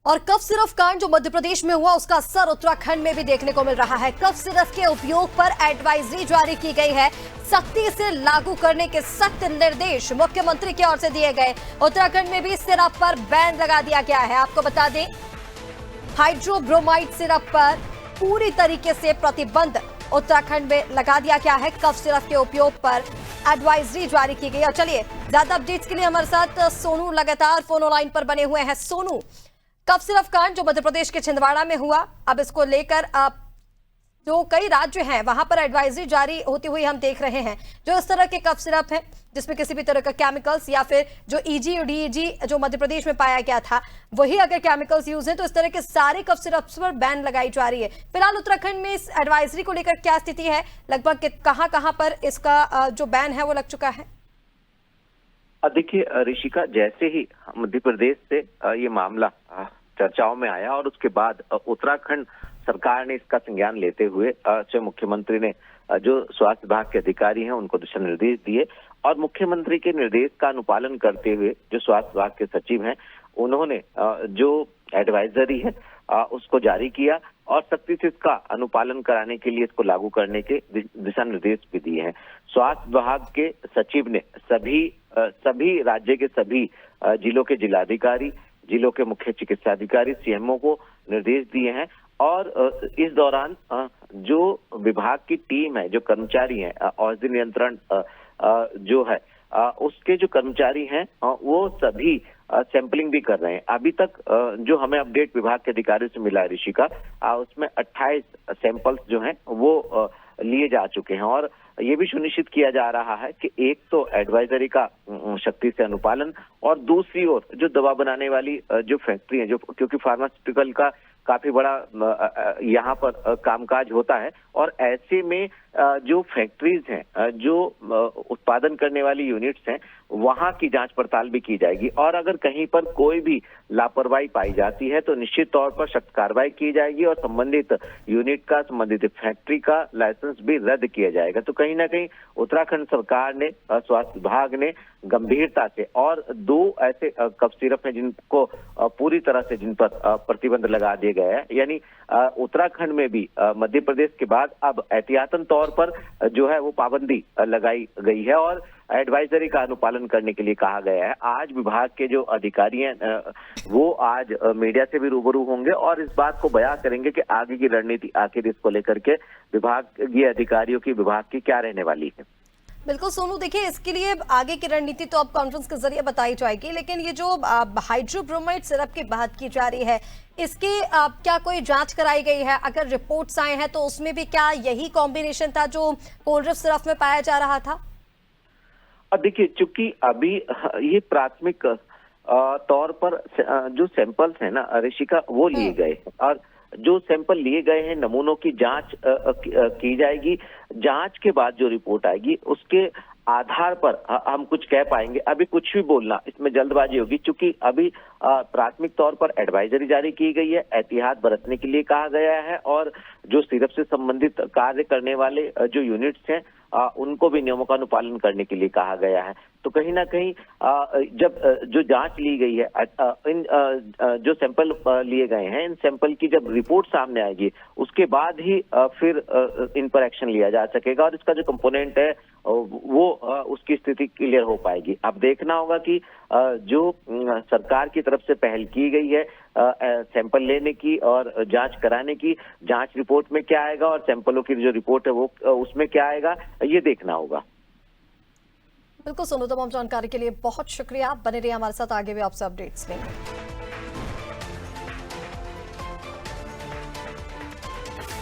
और कफ सिरफ कांड जो मध्य प्रदेश में हुआ उसका असर उत्तराखंड में भी देखने को मिल रहा है। कफ सिरफ के उपयोग पर एडवाइजरी जारी की गई है। सख्ती से लागू करने के सख्त निर्देश मुख्यमंत्री की ओर से दिए गए। उत्तराखंड में भी सिरप पर बैन लगा दिया गया है। आपको बता दें, हाइड्रोब्रोमाइड सिरप पर पूरी तरीके से प्रतिबंध उत्तराखंड में लगा दिया गया है। कफ सिरप के उपयोग पर एडवाइजरी जारी की गई। और चलिए, ज्यादा अपडेट्स के लिए हमारे साथ सोनू लगातार फोन लाइन पर बने हुए हैं। सोनू, कफ सिरप कांड जो मध्य प्रदेश के छिंदवाड़ा में हुआ, अब इसको लेकर जो कई राज्य हैं वहां पर एडवाइजरी जारी होती हुई हम देख रहे हैं। जो इस तरह के कफ सिरप हैं जिसमें किसी भी तरह का केमिकल्स या फिर जो ईजी और डीईजी जो मध्य प्रदेश में पाया गया था वही अगर केमिकल्स यूज हैं तो इस तरह के सारे कफ सिरप्स पर बैन लगाई जा रही है। फिलहाल उत्तराखंड में इस एडवाइजरी को लेकर क्या स्थिति है? लगभग कहां पर इसका जो बैन है वो लग चुका है? देखिए ऋषिका, जैसे ही मध्य प्रदेश से ये मामला चर्चाओं में आया और उसके बाद उत्तराखंड सरकार ने इसका संज्ञान लेते हुए स्वयं मुख्यमंत्री ने जो स्वास्थ्य विभाग के अधिकारी हैं उनको दिशा निर्देश दिए और मुख्यमंत्री के निर्देश का अनुपालन करते हुए जो स्वास्थ्य विभाग के सचिव हैं उन्होंने जो एडवाइजरी है उसको जारी किया और सख्ती से इसका अनुपालन कराने के लिए इसको लागू करने के दिशा निर्देश भी दिए हैं। स्वास्थ्य विभाग के सचिव ने सभी राज्य के सभी जिलों के जिलाधिकारी, जिलों के मुख्य चिकित्सा अधिकारी, सीएमओ को निर्देश दिए हैं और इस दौरान जो विभाग की टीम है, जो कर्मचारी हैं, औषधि नियंत्रण जो है उसके जो कर्मचारी हैं वो सभी सैंपलिंग भी कर रहे हैं। अभी तक जो हमें अपडेट विभाग के अधिकारियों से मिला है ऋषिका, उसमें 28 सैंपल्स जो हैं वो लिए जा चुके हैं और ये भी सुनिश्चित किया जा रहा है कि एक तो एडवाइजरी का सख्ती से अनुपालन और दूसरी ओर जो दवा बनाने वाली जो फैक्ट्री है, जो क्योंकि फार्मास्यूटिकल का काफी बड़ा यहाँ पर कामकाज होता है और ऐसे में जो फैक्ट्रीज हैं, जो उत्पादन करने वाली यूनिट्स हैं, वहां की जांच पड़ताल भी की जाएगी और अगर कहीं पर कोई भी लापरवाही पाई जाती है तो निश्चित तौर पर सख्त कार्रवाई की जाएगी और संबंधित यूनिट का, संबंधित फैक्ट्री का लाइसेंस भी रद्द किया जाएगा। तो कहीं ना कहीं उत्तराखंड सरकार ने, स्वास्थ्य विभाग ने गंभीरता से, और 2 ऐसे कफ सिरप हैं जिनको पूरी तरह से जिन पर प्रतिबंध लगा दिया गया है, यानी उत्तराखंड में भी मध्य प्रदेश के बाद अब एहतियातन तौर पर जो है वो पाबंदी लगाई गई है और एडवाइजरी का अनुपालन करने के लिए कहा गया है। आज विभाग के जो अधिकारी हैं वो आज मीडिया से भी रूबरू होंगे और इस बात को बयां करेंगे कि आगे की रणनीति आखिर इसको लेकर के विभागीय अधिकारियों की, विभाग की क्या रहने वाली है। बिल्कुल सोनू, देखिए इसके लिए आगे की रणनीति तो अब कॉन्फ्रेंस के जरिए बताई जाएगी, लेकिन ये जो हाइड्रोब्रोमाइड सिरप की बात की जा रही है इसकी क्या कोई जांच कराई गई है? अगर रिपोर्ट्स आए हैं तो उसमें भी क्या यही कॉम्बिनेशन था जो कोल्ड सिरप में पाया जा रहा था? देखिए, चूंकि अभी ये प्राथमिक तौर पर जो सैंपल्स है ना ऋषिका, वो लिए गए और जो सैंपल लिए गए हैं नमूनों की जांच की जाएगी। जांच के बाद जो रिपोर्ट आएगी उसके आधार पर हम कुछ कह पाएंगे। अभी कुछ भी बोलना इसमें जल्दबाजी होगी, क्योंकि अभी प्राथमिक तौर पर एडवाइजरी जारी की गई है, एहतियात बरतने के लिए कहा गया है और जो सिरप से संबंधित कार्य करने वाले जो यूनिट्स हैं उनको भी नियमों का अनुपालन करने के लिए कहा गया है। तो कहीं ना कहीं जब जो जांच ली गई है, इन जो सैंपल लिए गए हैं, इन सैंपल की जब रिपोर्ट सामने आएगी उसके बाद ही फिर इन पर एक्शन लिया जा सकेगा और इसका जो कंपोनेंट है वो उसकी स्थिति क्लियर हो पाएगी। अब देखना होगा कि जो सरकार की तरफ से पहल की गई है सैंपल लेने की और जांच कराने की, जांच रिपोर्ट में क्या आएगा और सैंपलों की जो रिपोर्ट है वो उसमें क्या आएगा, ये देखना होगा। बिल्कुल सोनू, तमाम जानकारी के लिए बहुत शुक्रिया। आप बने रहिए हमारे साथ, आगे भी आपसे अपडेट्स लेंगे।